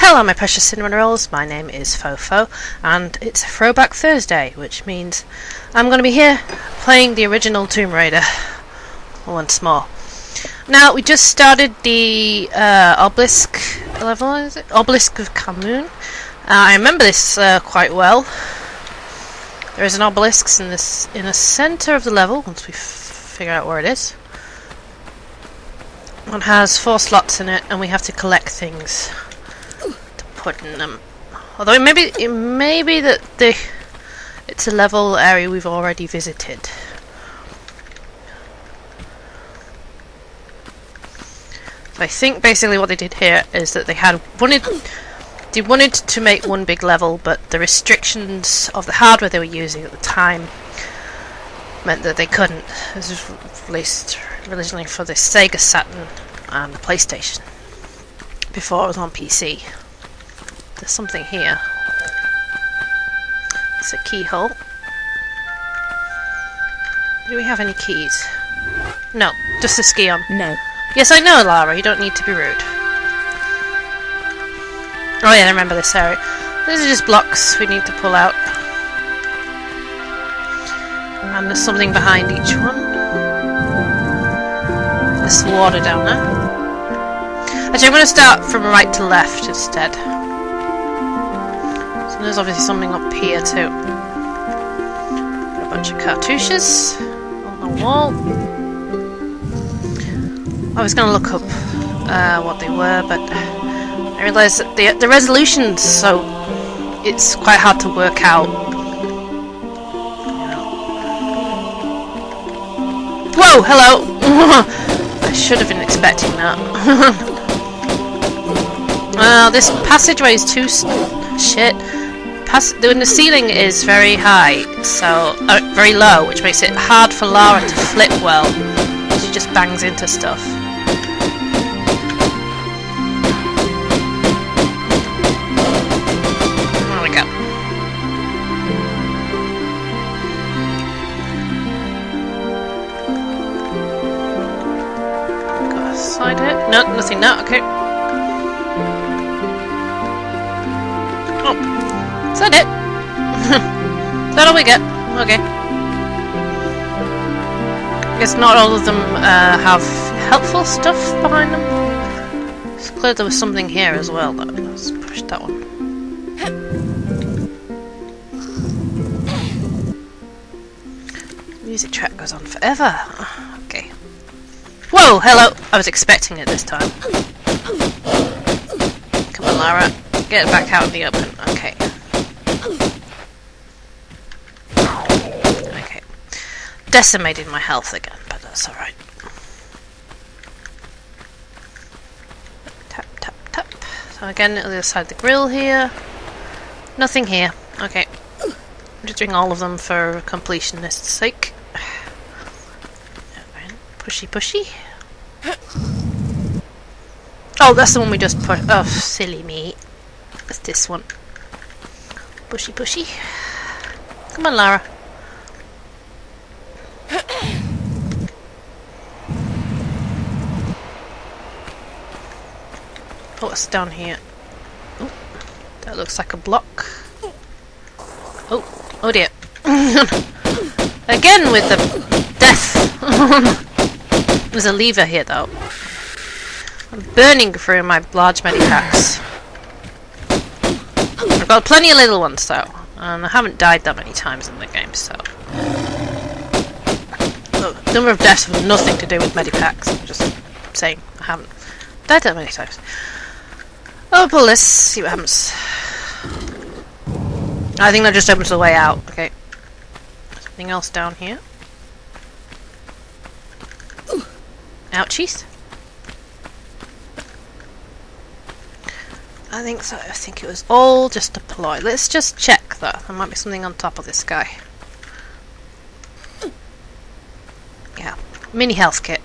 Hello my precious cinnamon rolls, my name is Phoephoe and it's Throwback Thursday, which means I'm going to be here playing the original Tomb Raider once more. Now we just started the Obelisk level, is it? Obelisk of Khamoon. I remember this quite well. There is an obelisk in the centre of the level, once we figure out where it is. One has 4 slots in it and we have to collect things to put in them. Although it may be that it's a level area we've already visited. So I think basically what they did here is that they wanted to make one big level, but the restrictions of the hardware they were using at the time meant that they couldn't. This was released originally for the Sega Saturn and the PlayStation before it was on PC. There's something here. It's a keyhole. Do we have any keys? No, just a ski on. No. Yes, I know, Lara, you don't need to be rude. Oh yeah, I remember this area. These are just blocks we need to pull out. And there's something behind each one. There's water down there. Actually, I'm going to start from right to left instead. So there's obviously something up here too. Got a bunch of cartouches on the wall. I was going to look up what they were, but I realised that the resolution's so it's quite hard to work out. Whoa, hello! I should have been expecting that. This passageway is too shit. The ceiling is very high, so very low, which makes it hard for Lara to flip well. She just bangs into stuff. There we go. Got a side hit? No, nothing now. Okay. Oh, is that it? Is that all we get? Okay. I guess not all of them have helpful stuff behind them. It's clear there was something here as well, though. Let's push that one. Music track goes on forever. Okay. Whoa, hello! I was expecting it this time. Come on, Lara. Get it back out in the open. Okay. Okay. Decimated my health again, but that's alright. Tap, tap, tap. So again, on the other side of the grill here. Nothing here. Okay. I'm just doing all of them for completionist's sake. Pushy, pushy. Oh, that's the one we just put. Oh, silly me. It's this one. Pushy, pushy. Come on, Lara. Oh, what's down here? Oh, that looks like a block. Oh, oh dear. Again with the death. There's a lever here, though. I'm burning through my large medipacks. I've got plenty of little ones, though. And I haven't died that many times in the game, so... Look, the number of deaths have nothing to do with medipacks. I'm just saying, I haven't died that many times. Oh, pull this, see what happens. I think that just opens the way out. Okay. Something else down here. Ouchies. I think so. I think it was all just a ploy. Let's just check that. There might be something on top of this guy. Yeah. Mini health kit.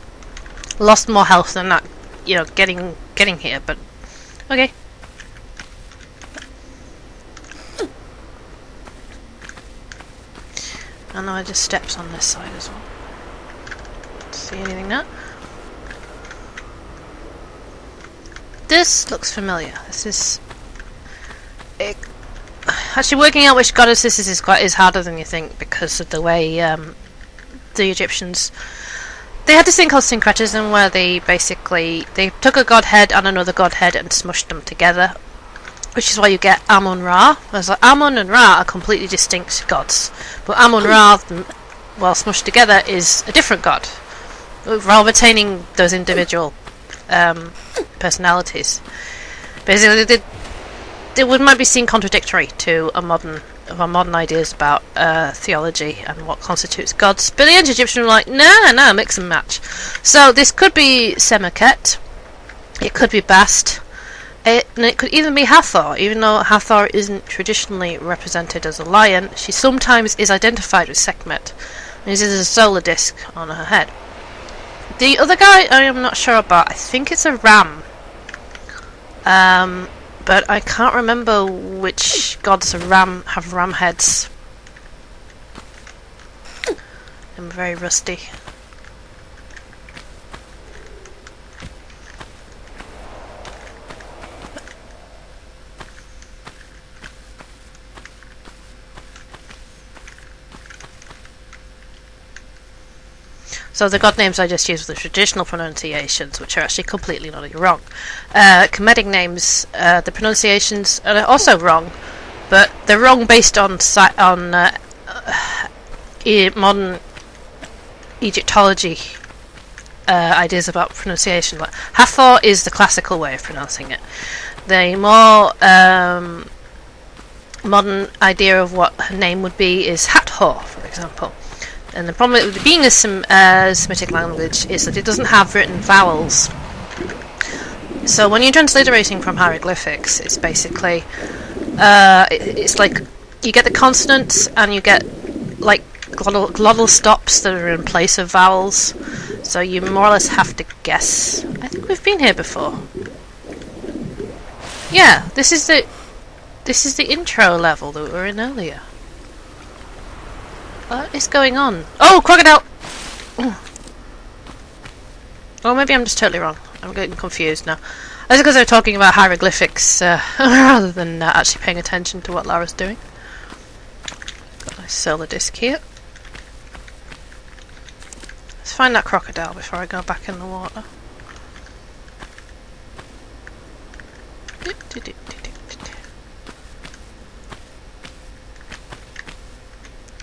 Lost more health than that, you know, getting here, but okay. And there are just steps on this side as well. See anything now? This looks familiar. This is actually working out which goddess this is harder than you think, because of the way the Egyptians, they had this thing called syncretism, where they took a godhead and another godhead and smushed them together, which is why you get Amun-Ra. Whereas like, Amun and Ra are completely distinct gods, but Amun-Ra, while smushed together, is a different god, while retaining those individual personalities. Basically, they might be seen contradictory to our modern ideas about theology and what constitutes gods. But the ancient Egyptians were like, no, mix and match. So this could be Semoket, it could be Bast, and it could even be Hathor. Even though Hathor isn't traditionally represented as a lion, she sometimes is identified with Sekhmet, and uses a solar disc on her head. The other guy I am not sure about. I think it's a ram. But I can't remember which gods have ram heads. I'm very rusty. So the god names I just used were the traditional pronunciations, which are actually completely not wrong. Kemetic names, the pronunciations are also wrong, but they're wrong based on modern Egyptology ideas about pronunciation. Like, Hathor is the classical way of pronouncing it. The more modern idea of what her name would be is Hathor, for example. And the problem with being a Semitic language is that it doesn't have written vowels. So when you're transliterating from hieroglyphics, it's basically it's like you get the consonants and you get like glottal stops that are in place of vowels. So you more or less have to guess. I think we've been here before. Yeah, this is the intro level that we were in earlier. What is going on? Oh, crocodile! Oh, maybe I'm just totally wrong. I'm getting confused now. That's because they're talking about hieroglyphics rather than actually paying attention to what Lara's doing. Got a solar disc here. Let's find that crocodile before I go back in the water.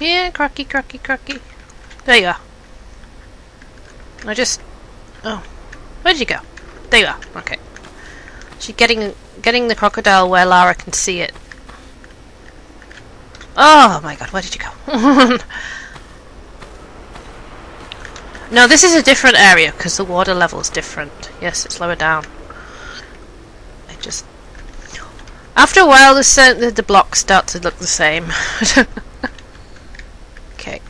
Yeah, crocky. There you are. Oh, where'd you go? There you are. Okay. She's getting the crocodile where Lara can see it. Oh my god, where did you go? No, this is a different area because the water level is different. Yes, it's lower down. After a while, the blocks start to look the same. Okay.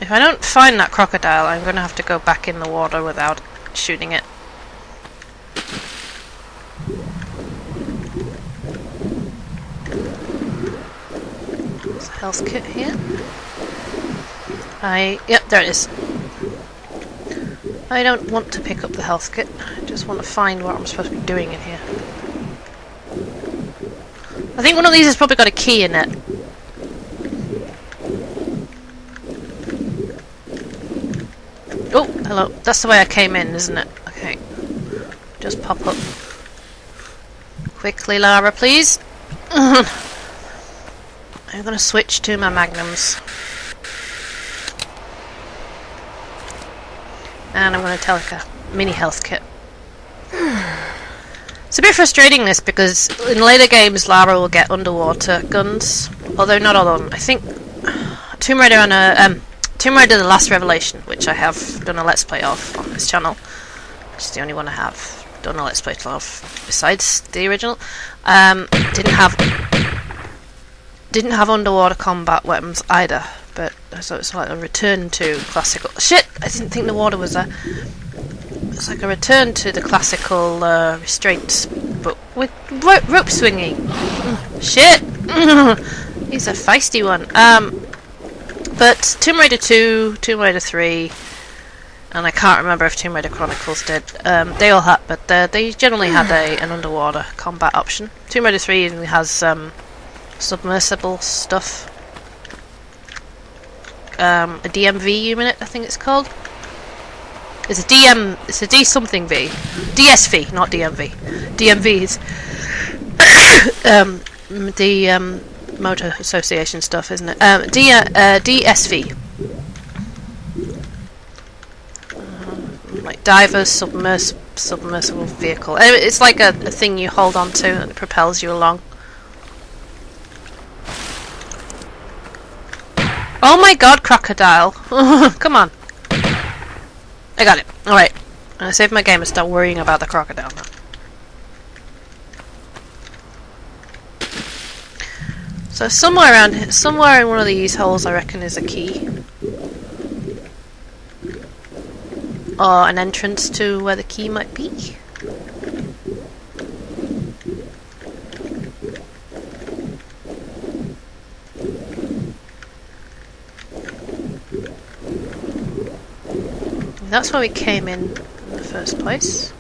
If I don't find that crocodile, I'm going to have to go back in the water without shooting it. There's a health kit here. Yep, there it is. I don't want to pick up the health kit. I just want to find what I'm supposed to be doing in here. I think one of these has probably got a key in it. Oh, hello. That's the way I came in, isn't it? Okay. Just pop up. Quickly, Lara, please. I'm going to switch to my magnums. And I'm going to take a mini health kit. It's a bit frustrating this because in later games Lara will get underwater guns, although not all of them. I think Tomb Raider and Tomb Raider: The Last Revelation, which I have done a let's play of on this channel, which is the only one I have done a let's play of besides the original, didn't have underwater combat weapons either. But so it's like a return to classical. Shit! I didn't think the water was there. It's like a return to the classical restraints, but with rope swinging. Shit! He's a feisty one. But Tomb Raider 2, Tomb Raider 3, and I can't remember if Tomb Raider Chronicles did. They all had, but they generally had an underwater combat option. Tomb Raider 3 even has submersible stuff. A DMV unit, I think it's called. It's a D something V. DSV, not DMV. DMV is the Motor Association stuff, isn't it? DSV. Like divers, submersible vehicle. It's like a thing you hold on to and it propels you along. Oh my god, crocodile! Come on. I got it. Alright. I saved my game and start worrying about the crocodile now. So somewhere around here, somewhere in one of these holes, I reckon, is a key. Or an entrance to where the key might be. That's where we came in the first place.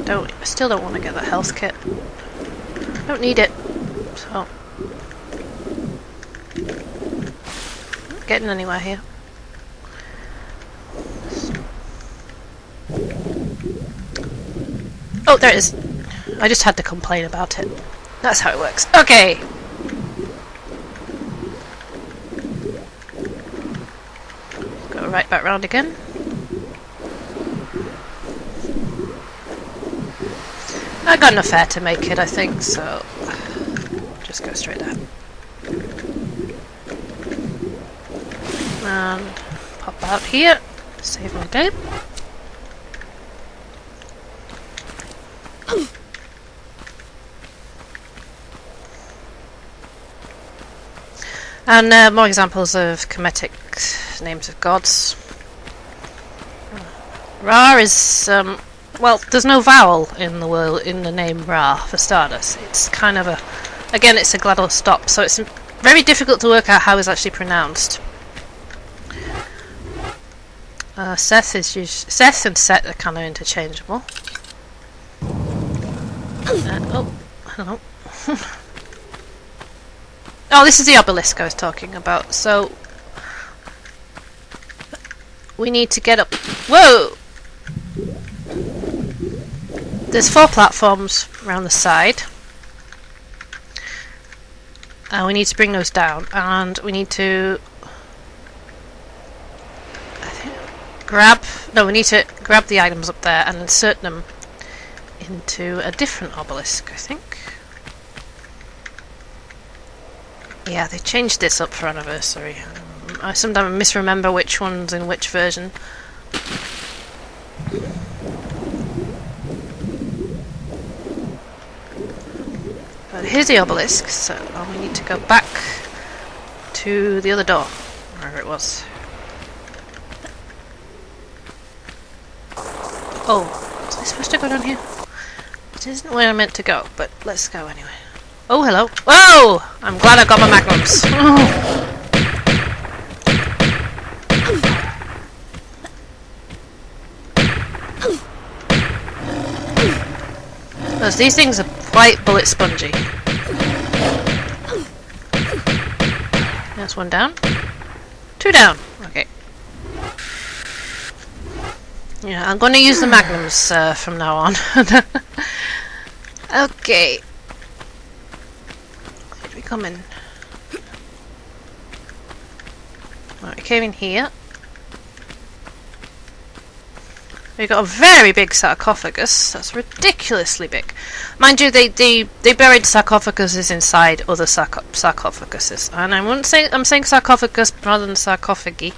I still don't want to get that health kit. I don't need it. So, not getting anywhere here. Oh, there it is. I just had to complain about it. That's how it works. Okay. Go right back round again. I got enough air to make it, I think, so just go straight there. And pop out here. Save my day. And more examples of Kemetic names of gods. Ra is, well, there's no vowel in the name Ra, for starters. It's kind of again, it's a glottal stop, so it's very difficult to work out how it's actually pronounced. Seth and Set are kind of interchangeable. Oh, I don't know. Oh, this is the obelisk I was talking about. So we need to get up. Whoa! There's 4 platforms around the side. We need to bring those down, and we need to we need to grab the items up there and insert them into a different obelisk, I think. Yeah, they changed this up for anniversary. I sometimes misremember which one's in which version. But here's the obelisk, so we need to go back to the other door, wherever it was. Oh, is I supposed to go down here? It isn't where I meant to go, but let's go anyway. Oh, hello. Whoa! I'm glad I got my magnums. Because these things are quite bullet spongy. That's 1 down. 2 down. Okay. Yeah, I'm going to use the magnums from now on. Okay. Where did we come in? Right, we came in here. We've got a very big sarcophagus. That's ridiculously big. Mind you, they buried sarcophaguses inside other sarcophaguses. And I'm saying sarcophagus rather than sarcophagi,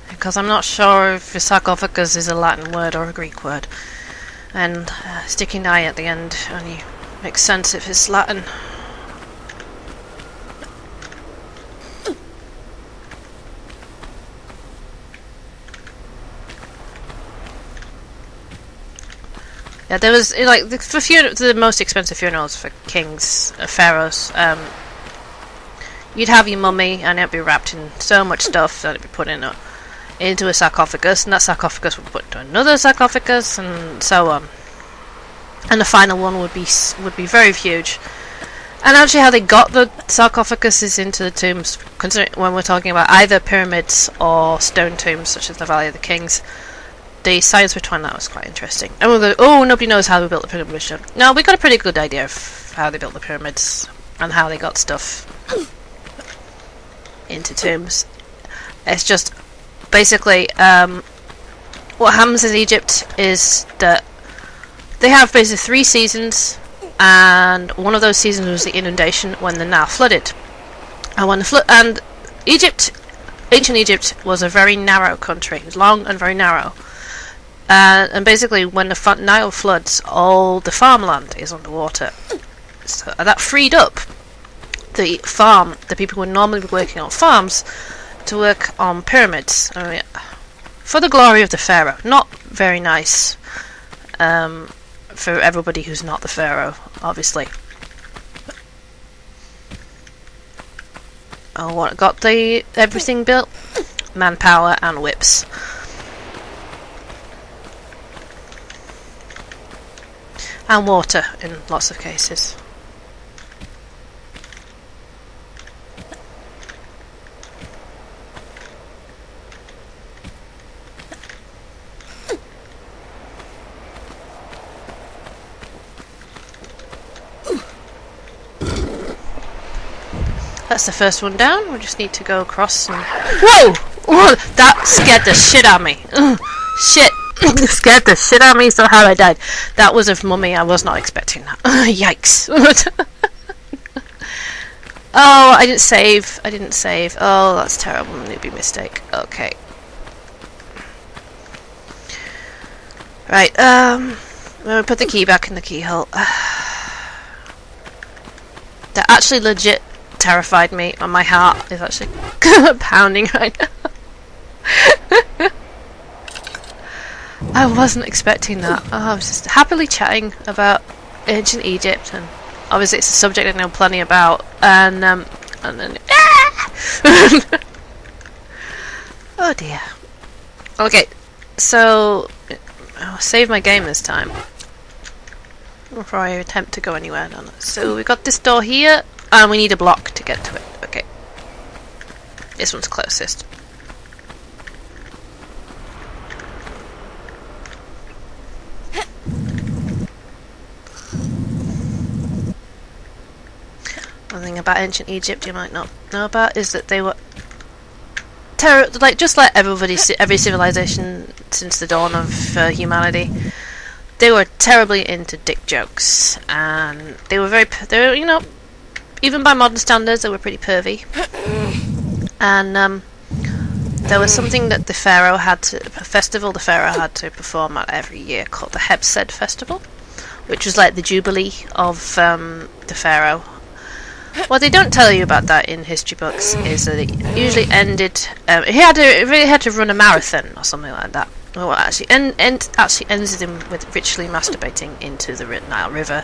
because I'm not sure if a sarcophagus is a Latin word or a Greek word. And sticking I at the end only makes sense if it's Latin. Yeah, there was like the most expensive funerals for kings, pharaohs. You'd have your mummy, and it'd be wrapped in so much stuff that it'd be put into a sarcophagus, and that sarcophagus would be put into another sarcophagus, and so on. And the final one would be very huge. And actually, how they got the sarcophaguses into the tombs, considering when we're talking about either pyramids or stone tombs, such as the Valley of the Kings, the science behind that was quite interesting. And we'll go, oh, nobody knows how we built the pyramids. No, we got a pretty good idea of how they built the pyramids and how they got stuff into tombs. It's just basically what happens in Egypt is that they have basically 3 seasons, and one of those seasons was the inundation when the Nile flooded. And when ancient Egypt was a very narrow country. It was long and very narrow. And basically, when the Nile floods, all the farmland is underwater. So that freed up the people who would normally be working on farms, to work on pyramids. I mean, for the glory of the pharaoh. Not very nice for everybody who's not the pharaoh, obviously. Oh, what got everything built? Manpower and whips. And water in lots of cases. That's the first one down. We just need to go across and... Whoa! Whoa! That scared the shit out of me. Shit! Scared the shit out of me, so how I died. That was a mummy. I was not expecting that. Yikes. Oh, I didn't save. Oh, that's terrible. Newbie mistake. Okay. Right, I'm gonna put the key back in the keyhole. That actually legit terrified me, and my heart is actually pounding right now. I wasn't expecting that. Oh, I was just happily chatting about ancient Egypt, and obviously it's a subject I know plenty about, and then oh dear. Okay, so I'll save my game this time before I attempt to go anywhere. So we got this door here, and we need a block to get to it. Okay, this one's closest. One thing about ancient Egypt you might not know about is that they were just like every civilization since the dawn of humanity. They were terribly into dick jokes, and they were even by modern standards, they were pretty pervy. And there was something that a festival the pharaoh had to perform at every year called the Hebsed Festival, which was like the jubilee of the pharaoh. What they don't tell you about that in history books is that it usually ended. He really had to run a marathon or something like that. Well, actually ends him with ritually masturbating into the Nile River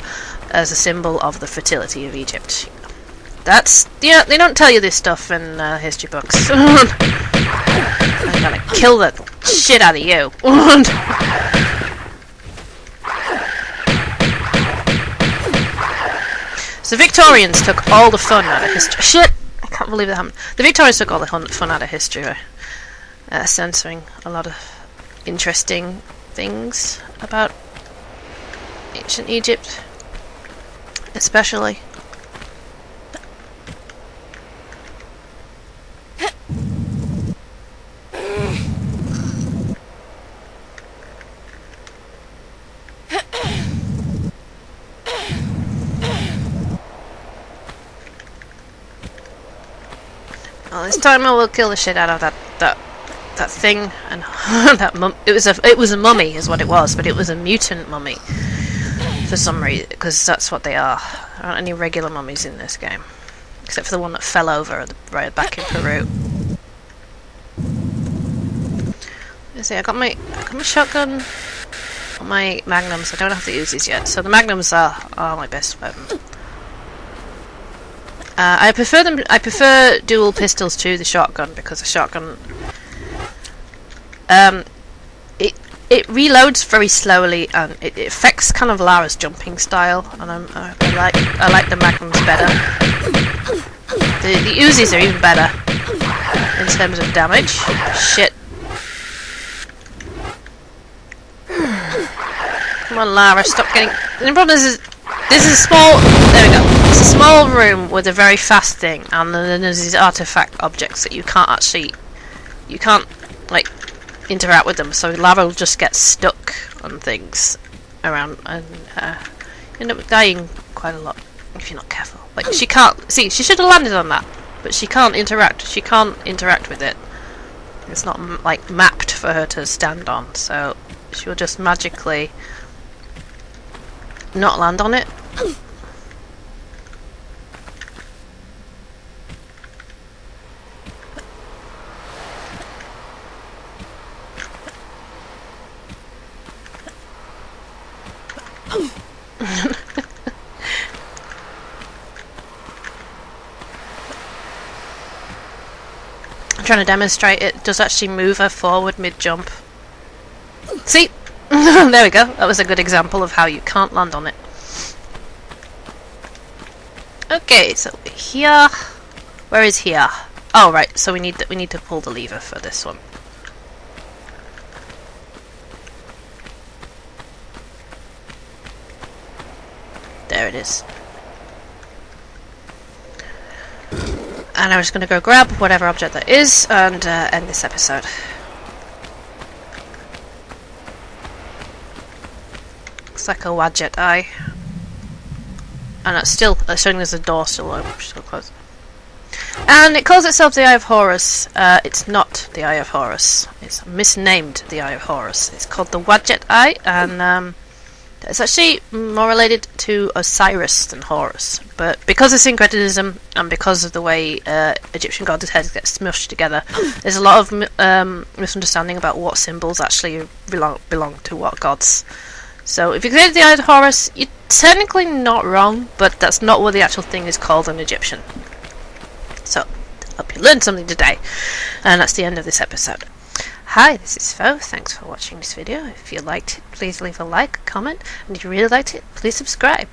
as a symbol of the fertility of Egypt. They don't tell you this stuff in history books. I'm gonna kill the shit out of you. So the Victorians took all the fun out of history. Shit! I can't believe that happened. The Victorians took all the fun out of history by censoring a lot of interesting things about ancient Egypt, especially. Well, this time I will kill the shit out of that thing, and it was a mummy is what it was, but it was a mutant mummy for some reason, because that's what they are. There aren't any regular mummies in this game, except for the one that fell over right back in Peru. Let's see, I got my shotgun. for my magnums. I don't have the Uzis yet, so the magnums are my best weapon. I prefer them. I prefer dual pistols to the shotgun because the shotgun, it reloads very slowly and it affects kind of Lara's jumping style, and I like the magnums better. The Uzis are even better in terms of damage. Shit. Come on, Lara, stop getting. The problem is this is a small. There we go. It's a small room with a very fast thing, and then there's these artifact objects that you can't like interact with them. So Lara will just get stuck on things around, and end up dying quite a lot if you're not careful. Like she can't see. She should have landed on that, but she can't interact. She can't interact with it. It's not like mapped for her to stand on, so she'll just magically not land on it. I'm trying to demonstrate it does actually move her forward mid-jump. See? There we go. That was a good example of how you can't land on it. Okay, so here. Where is here? Oh right, so we need to pull the lever for this one. There it is. And I'm just going to go grab whatever object that is and end this episode. Looks like a Wadjet eye. And it's still showing there's a door still open, still closed. And it calls itself the Eye of Horus. It's not the Eye of Horus. It's misnamed the Eye of Horus. It's called the Wadjet Eye, and it's actually more related to Osiris than Horus. But because of syncretism and because of the way Egyptian gods' heads get smushed together, there's a lot of misunderstanding about what symbols actually belong to what gods. So if you created the Eye of Horus, you're technically not wrong, but that's not what the actual thing is called in Egyptian. So, I hope you learned something today. And that's the end of this episode. Hi, this is Phoephoe. Thanks for watching this video. If you liked it, please leave a like, comment, and if you really liked it, please subscribe.